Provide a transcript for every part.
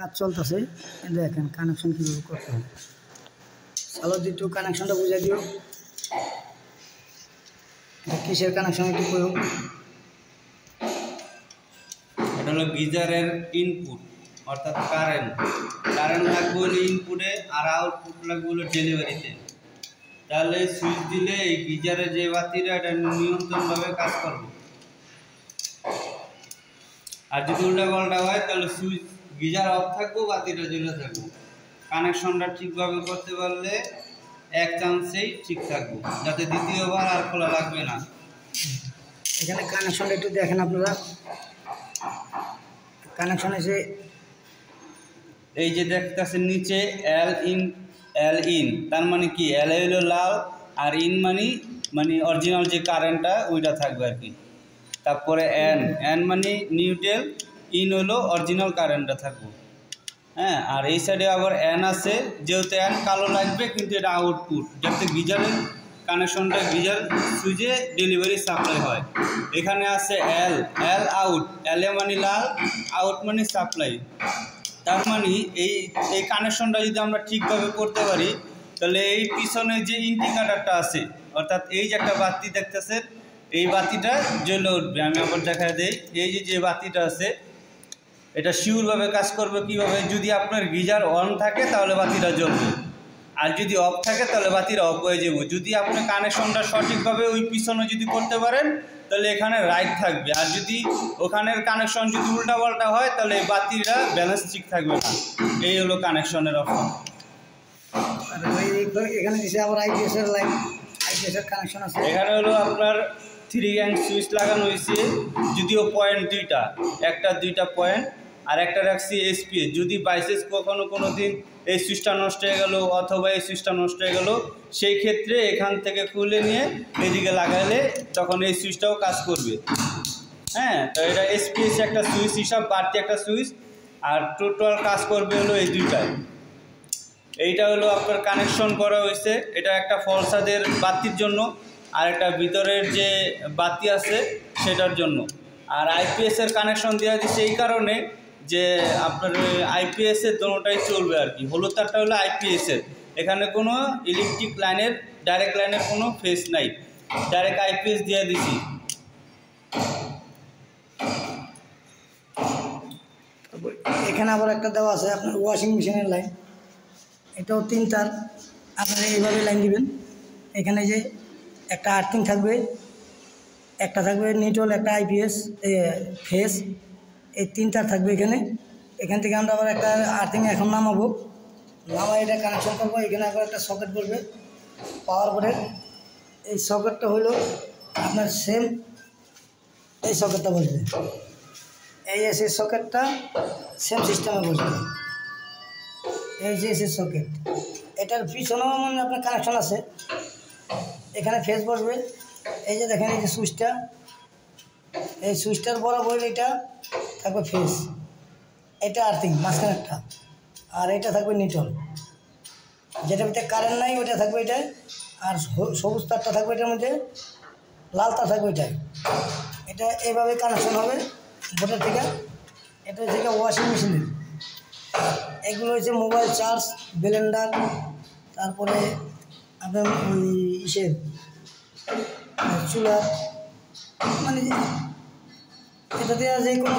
কাজ চলতেছে, দেখেন কানেকশন কীভাবে করতে হবে। চলো একটু কানেকশনটা বুঝাই দিও, কিসের কানেকশন একটু করো। এটা হলো গিজারের ইনপুট অর্থাৎ কারেন্ট লাগবে হলো ইনপুটে, আর আউটপুট লাগবে হলো ডেলিভারিতে। তাহলে সুইচ দিলে এই গিজারের যে বাতিটা এটা নিয়ন্ত্রণভাবে কাজ করবে। আর যদি উল্টা পাল্টা হয় তাহলে সুইচ গিজার অফ থাকবো, বাতিটা জ্বলে থাকবো। কানেকশনটা ঠিকভাবে করতে পারলে এক চান্সেই ঠিক থাকবো, যাতে দ্বিতীয়বার আর খোলা লাগবে না। এখানে কানেকশনটা একটু দেখেন আপনারা। কানেকশন এসে এই যে দেখতেছেন নিচে এল ইন, তার মানে কি এল হলো লাল, আর ইন মানে অরিজিনাল যে কারেন্টটা ওইটা থাকবে আর কি। তারপরে এন মানে নিউট্রাল, ইন হলো অরিজিনাল কারেন্টটা থাকবে। হ্যাঁ, আর এই সাইডে আবার এন আছে, যেহেতু এন কালো লাগবে কিন্তু এটা আউটপুট, যাতে গিজারের কানেকশনটা গিজার সুইচে ডেলিভারি সাপ্লাই হয়। এখানে আছে এল আউট, এল মানে লাল, আউট মানে সাপ্লাই। তার মানে এই কানেকশনটা যদি আমরা ঠিকভাবে করতে পারি তাহলে এই পিছনে যে ইন্ডিকেটরটা আছে, অর্থাৎ এই যে একটা বাতি দেখতেছেন, এই বাতিটা জ্বলে উঠবে। আমি আবার দেখা দেই, এই যে বাতিটা আছে এটা শিওরভাবে কাজ করবে। কীভাবে? যদি আপনার গিজার অন থাকে তাহলে বাতিটা জ্বলবে, আর যদি অফ থাকে তাহলে বাতিটা অফ হয়ে যাবে। যদি আপনি কানেকশনটা সঠিকভাবে ওই পিছনে যদি করতে পারেন তাহলে এখানে রাইট থাকবে, আর যদি ওখানের কানেকশন যদি উল্টাপাল্টা হয় তাহলে এই বাতিটা ব্যালেন্স ঠিক থাকবে না। এই হলো কানেকশনের অপশন। এখানে দিছে আবার আইপিএসের লাইন, আইপিএসের কানেকশন আছে। এখানে হলো আপনার 3 গ্যাং সুইচ লাগানো হয়েছে, যদিও পয়েন্ট দুইটা, একটা দুইটা পয়েন্ট, আর একটা রাখছি এসপিএস। যদি বাইসেস কোনো দিন এই সুইচটা নষ্ট হয়ে গেল অথবা এই সুইচটা নষ্ট হয়ে গেল, সেই ক্ষেত্রে এখান থেকে খুলে নিয়ে এদিকে লাগাইলে তখন এই সুইচটাও কাজ করবে। হ্যাঁ, তো এটা এসপিএস একটা সুইচ হিসাব, বাড়তি একটা সুইচ, আর টোটাল কাজ করবে হলো এই দুইটায়। এইটা হলো আপনার কানেকশন করা হয়েছে, এটা একটা ফলসাদের বাতির জন্য, আর একটা ভিতরের যে বাতি আছে সেটার জন্য। আর আইপিএসের কানেকশন দেওয়া দিচ্ছে এই কারণে যে আপনার আইপিএসের দোনোটাই চলবে আর কি। হলুদ তারটা হলো আইপিএসের, এখানে কোনো ইলেকট্রিক লাইনের ডাইরেক্ট লাইনের কোনো ফেস নাই, ডাইরেক্ট আইপিএস দিয়ে দিছি। এখানে আবার একটা দেওয়া আছে আপনার ওয়াশিং মেশিনের লাইন, এটাও 3 তার। আপনারা এইভাবে লাইন দিবেন। এখানে যে একটা আর্থিং থাকবে, একটা থাকবে নিউট্রাল, একটা আইপিএস ফেস, এই 3 তার থাকবে এখানে। এখান থেকে আমরা আবার একটা আর্থিং এখন নামাবো, নামাই এটা কানেকশন করবো। এখানে আবার একটা সকেট বলবে পাওয়ার বোর্ডের। এই সকেটটা হলো আপনার সেম এই সকেটটা বলবে, এই এসি সকেটটা সেম সিস্টেমে বসবে। এই যে এসি সকেট, এটার পিছনেও মানে আপনার কানেকশন আছে। এখানে ফেস বসবে, এই যে দেখেন এই যে সুইচটা, এই সুইচটার বরাবর এটা থাকবে ফেস, এটা আর্থিং মাঝখানেরটা, আর এটা থাকবে নিউট্রাল। যেটার ভিতরে কারেন্ট নাই ওটা থাকবে এটাই, আর সবুজ তারটা থাকবে এটার মধ্যে, লাল তার থাকবে এটাই। এটা এইভাবে কানেকশন হবে বোর্ডের থেকে। এটা হচ্ছে ওয়াশিং মেশিনের, এগুলো হচ্ছে মোবাইল চার্জ, ব্লেন্ডার, তারপরে আপনার ওই ইসের চুলা, মানে এটা দিয়ে যে কোনো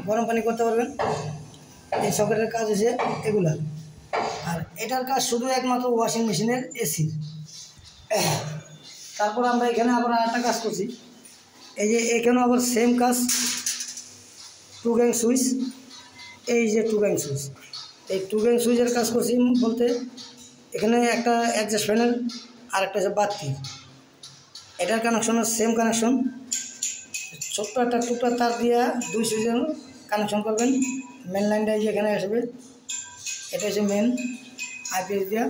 গরম পানি করতে পারবেন। এই সকেটের কাজ হচ্ছে এগুলা, আর এটার কাজ শুধু একমাত্র ওয়াশিং মেশিনের এসির। তারপর আমরা এখানে আবার আরেকটা কাজ করছি, এই যে এখানেও আবার সেম কাজ, 2 গ্যাং সুইচ। এই যে 2 গ্যাং সুইচ, এই 2 গ্যাং সুইচের কাজ করছি বলতে এখানে একটা অ্যাডজাস্ট প্যানেল আর একটা হচ্ছে বাতি। এটার কানেকশনের সেম কানেকশন, ছোট্ট একটা টুকরা তার দিয়ে 2 সুইচের কানেকশন করবেন। মেন লাইনটা যে এখানে আসবে, এটা হচ্ছে মেন আইপিএস দিয়া,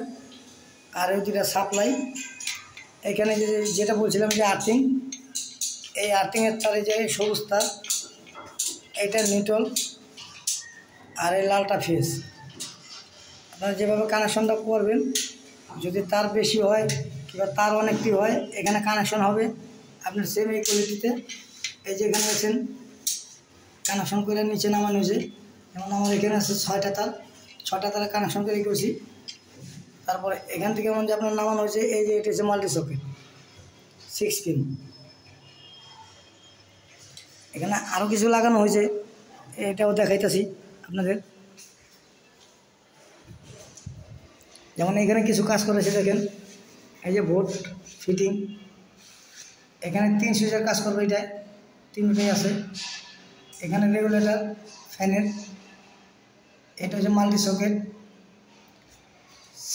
আর ওই দুটা সাপ্লাই। এখানে যেটা বলছিলাম যে আর্থিং, এই আর্থিংয়ের তারে যে সবুজ তার, এইটা নিউট্রাল, আর এই লালটা ফেস। আপনারা যেভাবে কানেকশনটা করবেন, যদি তার বেশি হয় কিংবা তার অনেকটি হয়, এখানে কানেকশন হবে আপনার সেম এই কোয়ালিটিতে। এই যে এখানে আছেন কানেকশন করে নিচে নামানো হয়েছে, যেমন আমার এখানে আছে 6টা তার, 6টা তারে কানেকশন করে করছি। তারপরে এখান থেকে যে আপনার নামানো হয়েছে, এই যে এটা হচ্ছে মাল্টি সকেট 6 পিন। এখানে আরও কিছু লাগানো হয়েছে, এটাও দেখাইতেছি আপনাদের। যেমন এখানে কিছু কাজ করেছে দেখেন, এই যে বোর্ড ফিটিং, এখানে 3 সুইচের কাজ করবে, এটা 3টাই আছে। এখানে রেগুলেটর ফ্যানের, এটা হচ্ছে মাল্টি সকেট,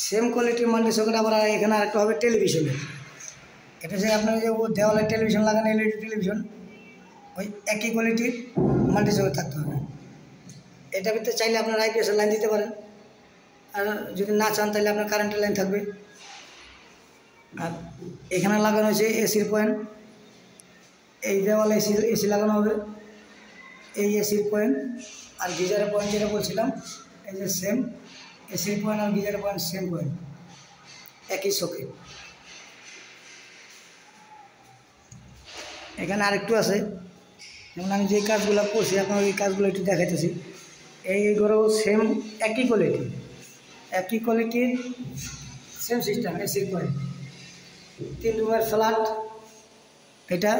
সেম কোয়ালিটির মাল্টি সকেট। আবার এখানে আরেকটা হবে টেলিভিশনের, এটা হচ্ছে আপনার যে দেওয়ালে টেলিভিশন লাগানো, এলইডি টেলিভিশন, ওই একই কোয়ালিটির মাল্টি সকেট থাকতে হবে। এটার ভিতরে চাইলে আপনার আইপিএসের লাইন দিতে পারেন, আর যদি না চান তাহলে আপনার কারেন্টের লাইন থাকবে। আর এখানে লাগানো হয়েছে এসির পয়েন্ট, এই দেওয়ালে এসি লাগানো হবে, এই এসির পয়েন্ট আর গিজারের পয়েন্ট যেটা বলছিলাম, এই যে সেম এসির পয়েন্ট আর গিজারের পয়েন্ট সেম পয়েন্ট, একই সকেট। এখানে আরেকটু আছে, যেমন আমি যে কাজগুলো করছি আপনার এই কাজগুলো একটু দেখাইতেছি। এইগুলো সেম একই কোয়ালিটির সেম সিস্টেম, এসির পয়েন্ট। 3 রুমের ফ্ল্যাট, এটা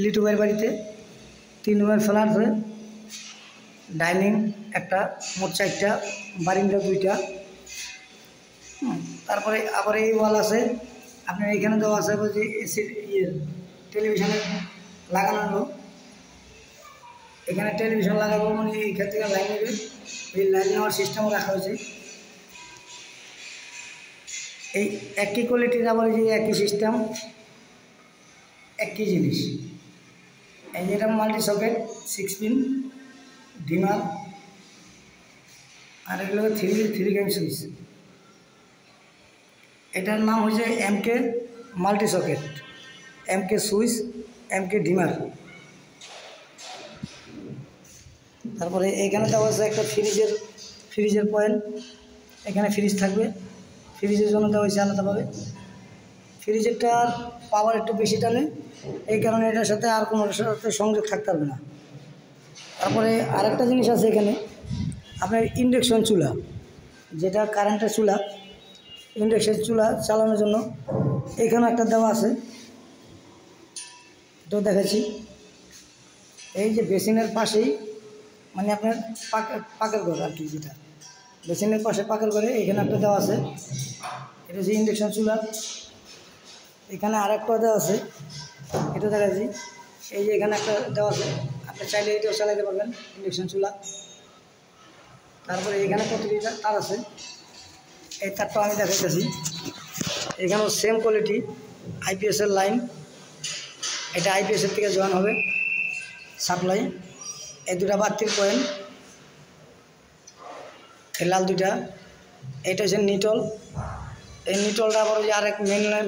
লিটুবের বাড়িতে 3 রুমের ফ্ল্যাট হয়ে ডাইনিং একটা, মোট 4টা, বারিন্দা 2টা। তারপরে আবার এই ওয়াল আছে আপনার, এখানে দেওয়া আছে যে এসির টেলিভিশনে লাগানো, এখানে টেলিভিশন লাগাবো মানে এখান থেকে লাইন নেবে, এই লাইন নেওয়ার সিস্টেমও রাখা হয়েছে। এই একই কোয়ালিটির আবার যে একই সিস্টেম, একই জিনিস। এই যেটা মাল্টি সকেট 6 পিন ডিমার, আর এগুলো 3 গেম সুইচ। এটার নাম হচ্ছে এমকে মাল্টি সকেট, এমকে সুইচ, এমকে ডিমার। তারপরে এইখানে দেওয়া আছে একটা ফ্রিজের পয়েন্ট, এখানে ফ্রিজ থাকবে, ফ্রিজের জন্য দেওয়া হয়েছে আলাদাভাবে। ফ্রিজেরটার পাওয়ার একটু বেশি টানে, এই কারণে এটার সাথে আর কোনো সাথে সংযোগ থাকতে পারবে না। তারপরে আরেকটা জিনিস আছে এখানে, আপনার ইন্ডাকশন চুলা, যেটা কারেন্টের চুলা, ইন্ডাকশন চুলা চালানোর জন্য এখানে একটা দেওয়া আছে, এটাও দেখাচ্ছি। এই যে বেসিনের পাশেই মানে আপনার পাকের ঘর আর কি, যেটা বেসিনের পাশে পাকের ঘরে এখানে একটা দেওয়া আছে, এটা হচ্ছে ইন্ডাকশন চুলা। এখানে আরেকটা দেওয়া আছে, এটা দেখাচ্ছি। এই যে এখানে একটা দেওয়া আছে, আপনি চাইলে এটাও চালাতে পারবেন, ইন্ডাকশন চুলা। তারপরে এখানে কতটা তার আছে, এই তারটাও আমি দেখাইতেছি। এখানেও সেম কোয়ালিটি আইপিএসের লাইন, এটা আইপিএসের থেকে জয়েন হবে সাপ্লাই। এই 2টা বাতির পয়েন্ট, এই লাল 2টা, এটা হচ্ছে নিটল। এই নিটলটা আবার যে আরেক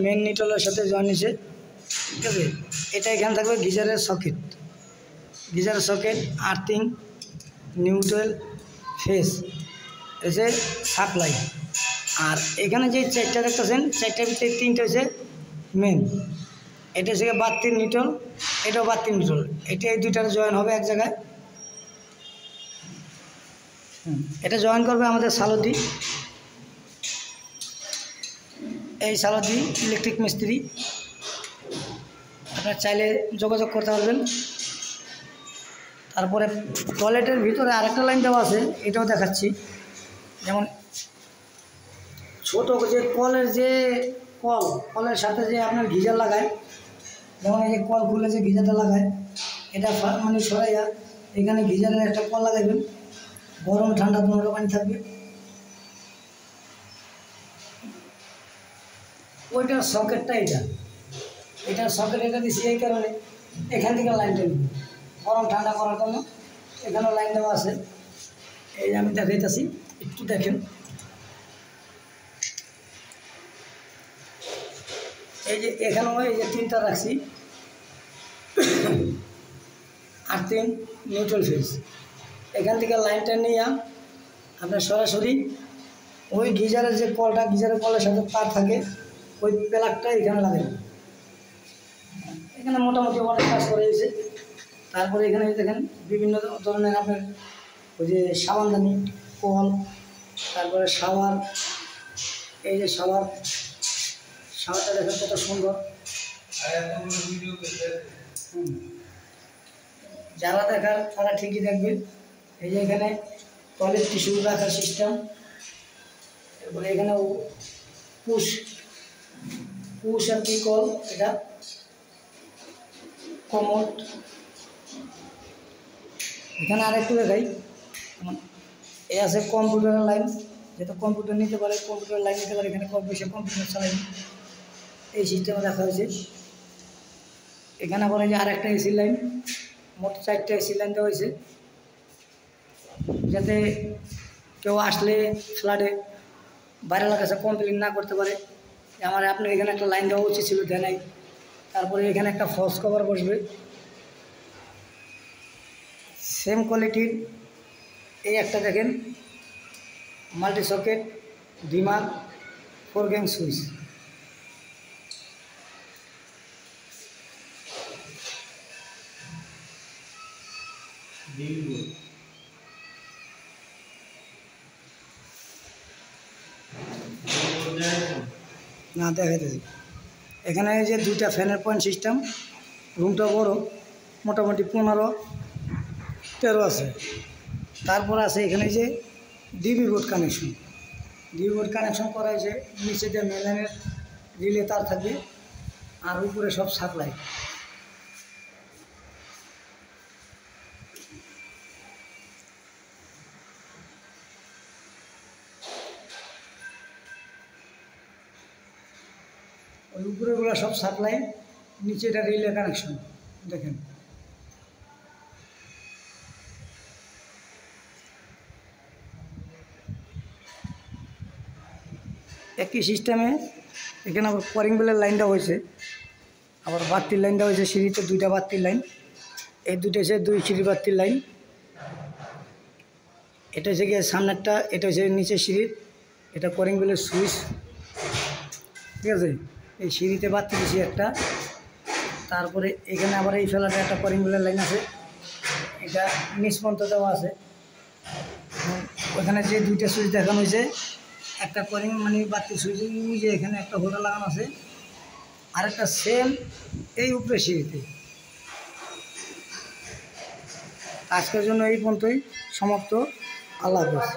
মেন নিটলের সাথে জয়েন হয়েছে, ঠিক আছে। এটা এখানে থাকবে গিজারের সকেট, আর্থিং, নিউট্রাল, ফেস, হচ্ছে সাপ্লাই। আর এখানে যে 4টা দেখতেছেন, 4টার ভিতরে 3টা হচ্ছে মেন। এটা হচ্ছে বাতির নিটল, এটাও বাতির নিটল, এটা এই 2টার জয়েন হবে এক জায়গায়। এটা জয়েন করবে আমাদের সালদি, এই সালদি ইলেকট্রিক মিস্ত্রি, আপনারা চাইলে যোগাযোগ করতে পারবেন। তারপরে টয়লেটের ভিতরে আরেকটা লাইন দেওয়া আছে, এটাও দেখাচ্ছি। যেমন ছোট যে কলের সাথে যে আপনার গিজার লাগায়, যেমন এই যে কল খুলে যে গিজারটা লাগায়, এটা মানে সরাইয়া এখানে গিজারের একটা কল লাগাইবেন, গরম ঠান্ডা দুটো পানি থাকবে। ওইটার সকেটটা এটার সকেট এটা দিচ্ছি এই কারণে, এখান থেকে লাইনটা নিব গরম ঠান্ডা করার জন্য। এখানেও লাইন দেওয়া আছে, এই যে আমি দেখাইতেছি, একটু দেখেন। এই যে এখানেও এই যে 3টা রাখছি, আর্থিং, নিউট্রাল ফেজ। এখান থেকে লাইনটা নিয়ে আপনার সরাসরি ওই গিজারের যে কলটা, গিজারের কলের সাথে তার থাকে, ওই প্লাগটা এখানে লাগাবেন। এখানে মোটামুটি অনেক কাজ করে এসে। তারপরে এখানে দেখেন বিভিন্ন ধরনের আপনার ওই যে সাবানদানি, কল, তারপরে শাওয়ার, এই যে শাওয়ারটা দেখেন কত সুন্দর। যারা দেখার তারা ঠিকই দেখবেন। এই যে এখানে টয়লেট টিস্যু রাখার সিস্টেম, এরপরে এখানে পুশ আর কি কল, এটা কমোড। এখানে আরেকটু দেখাই, এ আছে কম্পিউটারের লাইন, যেটা কম্পিউটার নিতে পারে, কম্পিউটার লাইন নিতে পারে, এখানে বসে কম্পিউটার চালাই, এই সিস্টেমে রাখা হয়েছে। এখানে আবার এই যে আরেকটা এসি লাইন, মোট 4টা এসি লাইন দেওয়া হয়েছে, যাতে কেউ আসলে ফ্ল্যাটে বাইরের কাছে কমপ্লেন না করতে পারে যে আমার আপনার এখানে একটা লাইন দেওয়া উচিত ছিল, দেয় নাই। তারপরে এখানে একটা ফলস কভার বসবে সেম কোয়ালিটির। এই একটা দেখেন multi socket dimmer 4 gang switch. না দেখাইতেছি। এখানে এই যে 2টা ফ্যানের পয়েন্ট সিস্টেম, রুমটা বড়, মোটামুটি 15-13 আছে। তারপর আছে এখানে যে ডিবি বোর্ড কানেকশন করা হয়েছে, নিচে যে মেলানের রিলে তার থাকবে, আর উপরে সব সাপ্লাই। ওই উপরেগুলো সব সাপ্লাই, নিচে এটা রিলে কানেকশন দেখেন। একই সিস্টেমে এখানে আবার কলিং বেলের লাইনটা হয়েছে, আবার বাতির লাইনটা হয়েছে, সিঁড়িতে 2টা বাতির লাইন, এই 2টা হচ্ছে 2 সিঁড়ি বাতির লাইন। এটা হচ্ছে গিয়ে সামনেরটা, এটা হচ্ছে নিচে সিঁড়ির, এটা কলিং বেলের সুইচ, ঠিক আছে। এই সিঁড়িতে বাতি দিয়েছি একটা। তারপরে এখানে আবার এই ফেলাটা একটা কলিং বেলের লাইন আছে, এটা নিচ পর্যন্ত দেওয়া আছে। ওখানে যে 2টা সুইচ দেখানো হয়েছে, একটা কলিং মানে বাতি সুইচ, যে এখানে একটা হোল্ডার লাগানো আছে, আরেকটা সেম এই উপরে সিঁড়িতে। আজকের জন্য এই পর্যন্তই সমাপ্ত। আল্লাহ হাফেজ।